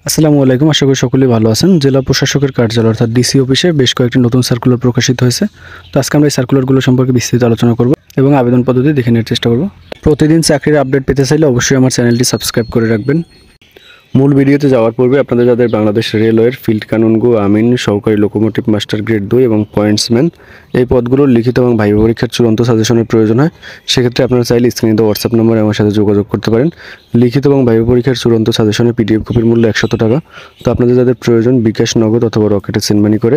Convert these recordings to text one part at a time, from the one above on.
আসসালামু আলাইকুম। আশা করি সকলেই ভালো আছেন। জেলা প্রশাসকের কার্যালয় অর্থাৎ ডিসি অফিসে বেশ কয়েকটি নতুন সার্কুলার প্রকাশিত হয়েছে। তো আজকে আমরা এই সার্কুলারগুলো সম্পর্কে বিস্তারিত আলোচনা করব এবং আবেদন পদ্ধতি দেখে নেওয়ার চেষ্টা করব। প্রতিদিন চাকরির আপডেট পেতে চাইলে অবশ্যই আমার চ্যানেলটি সাবস্ক্রাইব করে রাখবেন। মূল ভিডিওতে যাওয়ার পূর্বে আপনাদের যাদের বাংলাদেশ রেলওয়ের ফিল্ড কানুনগো আমিন, সহকারী লোকোমোটিভ মাস্টার গ্রেড 2 এবং পয়েন্টসম্যান এই পদগুলোর লিখিত এবং ভাইবা পরীক্ষার চূড়ান্ত সাজেশনের প্রয়োজন হয়, সেক্ষেত্রে আপনারা চাইলে স্ক্রিনে দেওয়া হোয়াটসঅ্যাপ নম্বরে আমার সাথে যোগাযোগ করতে পারেন। লিখিত এবং ভাইবা পরীক্ষার চূড়ান্ত সাজেশনের পিডিএফ কপির মূল্য 100 টাকা। তো আপনাদের যাদের প্রয়োজন বিকাশ, নগদ অথবা রকেটে সেন্ড মানি করে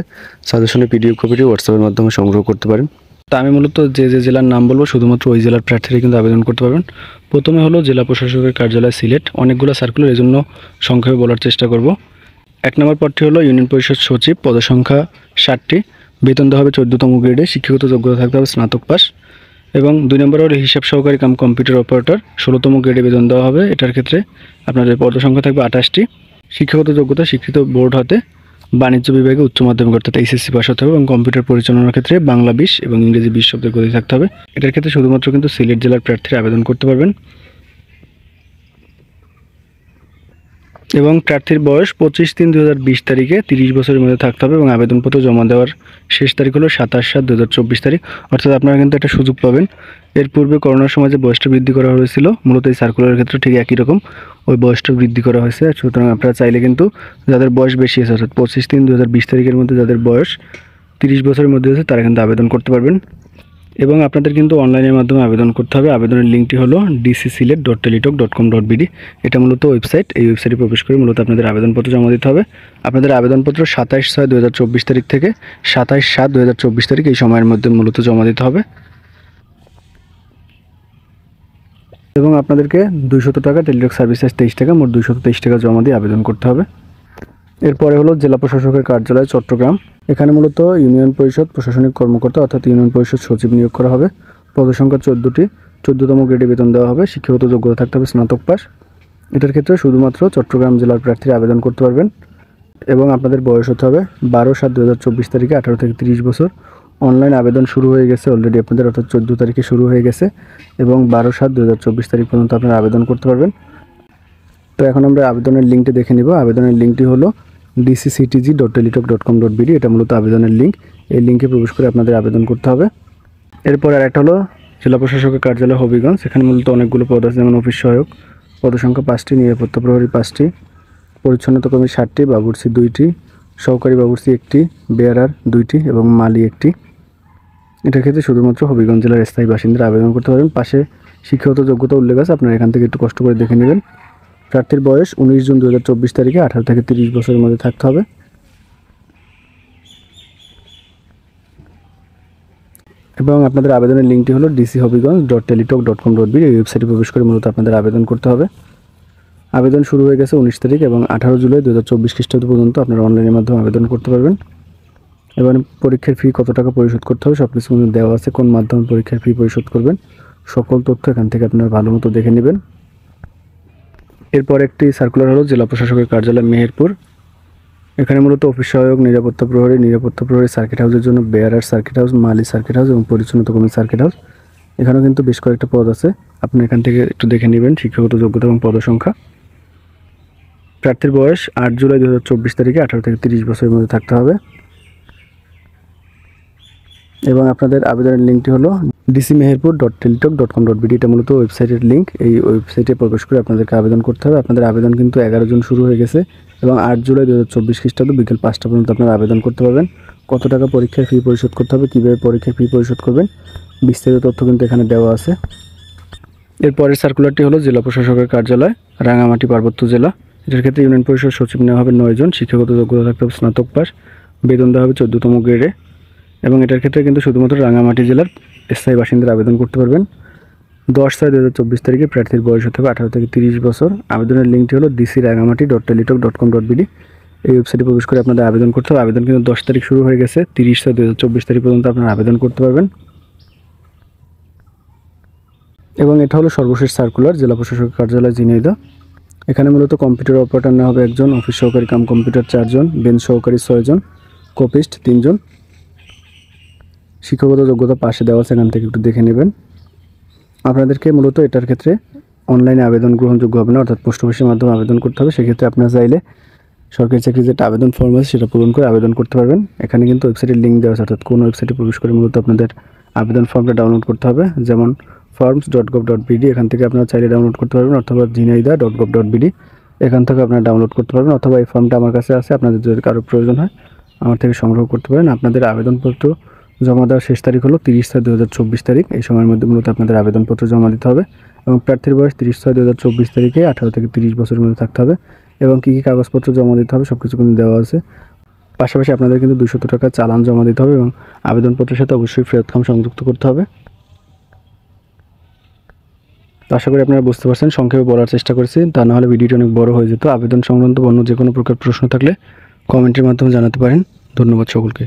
সাজেশনের পিডিএফ কপিটি হোয়াটসঅ্যাপের মাধ্যমে সংগ্রহ করতে পারেন। তা আমি মূলত যে জেলার নাম বলবো শুধুমাত্র ওই জেলার প্রার্থীরা কিন্তু আবেদন করতে পারবেন। প্রথমে হলো জেলা প্রশাসকের কার্যালয় সিলেট। অনেকগুলো সার্কুলার, এই জন্য সংক্ষেপে বলার চেষ্টা করব। 1 নম্বর পদটি হলো ইউনিয়ন পরিষদ সচিব, পদসংখ্যা 60টি, বেতন দেওয়া হবে 14তম গ্রেডে, শিক্ষাগত যোগ্যতা থাকতে হবে স্নাতক পাস। এবং 2 নম্বর হলো হিসাব সহকারী কাম কম্পিউটার অপারেটর, 16তম গ্রেডে বেতন দেওয়া হবে। এটার ক্ষেত্রে আপনাদের পদসংখ্যা থাকবে 28টি, শিক্ষাগত যোগ্যতা স্বীকৃত বোর্ড হতে বাণিজ্য বিভাগে উচ্চ মাধ্যমিক অর্থাৎ এইচএসসি পাস হতে হবে এবং কম্পিউটার পরিচালনার ক্ষেত্রে বাংলা 20 এবং ইংরেজি 20 শব্দের গতি থাকতে হবে। এটার ক্ষেত্রে শুধুমাত্র কিন্তু সিলেট জেলার প্রার্থীরা আবেদন করতে পারবেন। এবং প্রার্থীর বয়স 25/3/2020 তারিখে 30 বছরের মধ্যে থাকতে হবে এবং আবেদনপত্র জমা দেওয়ার শেষ তারিখ হলো 27/7/2024 তারিখ। অর্থাৎ আপনারা কিন্তু একটা সুযোগ পাবেন। এর পূর্বে করোনার সময় যে বয়সটা বৃদ্ধি করা হয়েছিল, মূলত এই সার্কুলারের ক্ষেত্রে ঠিক একই রকম ওই বয়সটা বৃদ্ধি করা হয়েছে। সুতরাং আপনারা চাইলে কিন্তু যাদের বয়স বেশি আছে অর্থাৎ 25/3/2020 তারিখের মধ্যে যাদের বয়স 30 বছরের মধ্যে আছে তারা কিন্তু আবেদন করতে পারবেন। এবং আপনাদের কিন্তু অনলাইনের মাধ্যমে আবেদন করতে হবে। আবেদনের লিঙ্কটি হলো dcsilet.teletalk.com.bd। এটা মূলত ওয়েবসাইট। এই ওয়েবসাইটে প্রবেশ করে মূলত আপনাদের আবেদনপত্র জমা দিতে হবে। আপনাদের আবেদনপত্র 27/6/2024 তারিখ থেকে 27/7/2024 তারিখ এই সময়ের মধ্যে মূলত জমা দিতে হবে। এবং আপনাদেরকে 200 টাকা, টেলিটক সার্ভিস চার্জ 23 টাকা, মোট 223 টাকা জমা দিয়ে আবেদন করতে হবে। এরপরে হলো জেলা প্রশাসকের কার্যালয় চট্টগ্রাম। এখানে মূলত ইউনিয়ন পরিষদ প্রশাসনিক কর্মকর্তা অর্থাৎ ইউনিয়ন পরিষদ সচিব নিয়োগ করা হবে। পদসংখ্যা 14টি, 14তম গ্রেডে বেতন দেওয়া হবে, শিক্ষাগত যোগ্যতা থাকতে হবে স্নাতক পাস। এটার ক্ষেত্রে শুধুমাত্র চট্টগ্রাম জেলার প্রার্থীরা আবেদন করতে পারবেন এবং আপনাদের বয়স হতে হবে 12/7/2024 তারিখে 18 থেকে 30 বছর। অনলাইন আবেদন শুরু হয়ে গেছে অলরেডি আপনাদের, অর্থাৎ 14 তারিখে শুরু হয়ে গেছে এবং 12/7/2024 তারিখ পর্যন্ত আপনারা আবেদন করতে পারবেন। তো এখন আমরা আবেদনের লিঙ্কটি দেখে নিব। আবেদনের লিঙ্কটি হলো dcctg.teletalk.com.bd। এটা মূলত আবেদনের লিঙ্ক। এই লিঙ্কে প্রবেশ করে আপনাদের আবেদন করতে হবে। এরপর আরেকটা হলো জেলা প্রশাসকের কার্যালয় হবিগঞ্জ। এখানে মূলত অনেকগুলো পদ আছে, যেমন অফিস সহায়ক, পদসংখ্যা 5টি, নিরাপত্তা প্রহরী 5টি, পরিচ্ছন্নতা কর্মী 60টি, বাবুর্চি 2টি, সহকারী বাবুর্চি 1টি, বেয়ারার 2টি এবং মালি 1টি। এটার ক্ষেত্রে শুধুমাত্র হবিগঞ্জ জেলার স্থায়ী বাসিন্দারা আবেদন করতে পারবেন। পাশে শিক্ষাগত যোগ্যতা উল্লেখ আছে, আপনারা এখান থেকে একটু কষ্ট করে দেখে নেবেন। প্রার্থীর বয়স 19 জুন 2024 তারিখে 18 থেকে 30 বছরের মধ্যে থাকতে হবে। এবং আপনাদের আবেদনের লিঙ্কটি হলো dchobigons.teletalk.com.bd। এই ওয়েবসাইটে প্রবেশ করে মূলত আপনাদের আবেদন করতে হবে। আবেদন শুরু হয়ে গেছে 19 তারিখ এবং 18 জুলাই 2024 খ্রিস্টাব্দ পর্যন্ত আপনারা অনলাইনের মাধ্যমে আবেদন করতে পারবেন। এবার পরীক্ষার ফি কত টাকা পরিশোধ করতে হবে সব কিছু দেওয়া আছে, কোন মাধ্যমে পরীক্ষার ফি পরিশোধ করবেন সকল তথ্য এখান থেকে আপনারা ভালো মতো দেখে নেবেন। এরপর একটি সার্কুলার হলো জেলা প্রশাসকের কার্যালয় মেহেরপুর। এখানে মূলত অফিস সহায়ক, নিরাপত্তা প্রহরী সার্কিট হাউসের জন্য বেয়ারার সার্কিট হাউস, মালি সার্কিট হাউস এবং পরিচ্ছন্নতা কর্মী সার্কিট হাউস। এখানেও কিন্তু বেশ কয়েকটা পদ আছে, আপনি এখান থেকে একটু দেখে নেবেন শিক্ষাগত যোগ্যতা এবং পদসংখ্যা। প্রার্থীর বয়স 8 জুলাই 2024 তারিখে 18 থেকে 30 বছরের মধ্যে থাকতে হবে। এবং আপনাদের আবেদনের লিঙ্কটি হলো dcmeherpur.teletalk.com.bd। এটা মূলত ওয়েবসাইটের লিঙ্ক। এই ওয়েবসাইটে প্রবেশ করে আপনাদেরকে আবেদন করতে হবে। আপনাদের আবেদন কিন্তু 11 জুন শুরু হয়ে গেছে এবং 8 জুলাই 2024 খ্রিস্টাব্দ বিকেল 5টা পর্যন্ত আপনারা আবেদন করতে পারবেন। কত টাকা পরীক্ষার ফি পরিশোধ করতে হবে, কীভাবে পরীক্ষার ফি পরিশোধ করবেন, বিস্তারিত তথ্য কিন্তু এখানে দেওয়া আছে। এরপরের সার্কুলারটি হলো জেলা প্রশাসকের কার্যালয় রাঙামাটি পার্বত্য জেলা। এটার ক্ষেত্রে ইউনিয়ন পরিষদ সচিব নেওয়া হবে 9 জন, শিক্ষাগত যোগ্যতা থাকতে হবে স্নাতক পাস, বেতন দেওয়া হবে 14তম গ্রেডে। এবং এটার ক্ষেত্রে কিন্তু শুধুমাত্র রাঙামাটি জেলার স্থায়ী বাসিন্দারা আবেদন করতে পারবেন। 10/6/2024 তারিখে প্রার্থীর বয়স হতে হবে 18 থেকে 30 বছর। আবেদনের লিঙ্কটি হলো dcrangamati.teletalk.com.bd। এই ওয়েবসাইটে প্রবেশ করে আপনাদের আবেদন করতে হবে। আবেদন কিন্তু 10 তারিখ শুরু হয়ে গেছে, 30/6/2024 তারিখ পর্যন্ত আপনারা আবেদন করতে পারবেন। এবং এটা হলো সর্বশেষ সার্কুলার জেলা প্রশাসকের কার্যালয় ঝিনাইদহ। এখানে মূলত কম্পিউটার অপারেটর নেওয়া হবে 1 জন, অফিস সহকারী কাম কম্পিউটার 4 জন, বেঞ্চ সহকারী 6 জন, কপিস্ট 3 জন। শিক্ষাগত যোগ্যতা পাশে দেওয়া আছে, এখান থেকে একটু দেখে নেবেন। আপনাদেরকে মূলত এটার ক্ষেত্রে অনলাইনে আবেদন গ্রহণযোগ্য হবে না, অর্থাৎ পোস্ট অফিসের মাধ্যমে আবেদন করতে হবে। সেক্ষেত্রে আপনারা চাইলে সরকারি চাকরির যেটা আবেদন ফর্ম আছে সেটা পূরণ করে আবেদন করতে পারবেন। এখানে কিন্তু ওয়েবসাইটের লিঙ্ক দেওয়া আছে, অর্থাৎ কোন ওয়েবসাইটে প্রবেশ করে মূলত আপনাদের আবেদন ফর্মটা ডাউনলোড করতে হবে। যেমন forms.gov.bd, এখান থেকে আপনারা চাইলে ডাউনলোড করতে পারবেন, অথবা jinaida.gov.bd, এখান থেকে আপনারা ডাউনলোড করতে পারবেন, অথবা এই ফর্মটা আমার কাছে আছে, আপনাদের যদি কারো প্রয়োজন হয় আমার থেকে সংগ্রহ করতে পারেন। আপনাদের আবেদনপত্র জমা দেওয়ার শেষ তারিখ হলো 30/6/2024 তারিখ। এই সময়ের মধ্যে মূলত আপনাদের আবেদনপত্র জমা দিতে হবে এবং প্রার্থীর বয়স 30/6/2024 তারিখে 18 থেকে 30 বছরের মধ্যে থাকতে হবে এবং কী কী কাগজপত্র জমা দিতে হবে সব কিছু কিন্তু দেওয়া আছে। পাশাপাশি আপনাদের কিন্তু 200 টাকা চালান জমা দিতে হবে এবং আবেদনপত্রের সাথে অবশ্যই ফেরতকাম সংযুক্ত করতে হবে। তো আশা করি আপনারা বুঝতে পারছেন, সংক্ষেপে বলার চেষ্টা করেছি, তা না হলে ভিডিওটি অনেক বড় হয়ে যেত। আবেদন সংক্রান্ত অন্য যে কোনো প্রকার প্রশ্ন থাকলে কমেন্টের মাধ্যমে জানাতে পারেন। ধন্যবাদ সকলকে।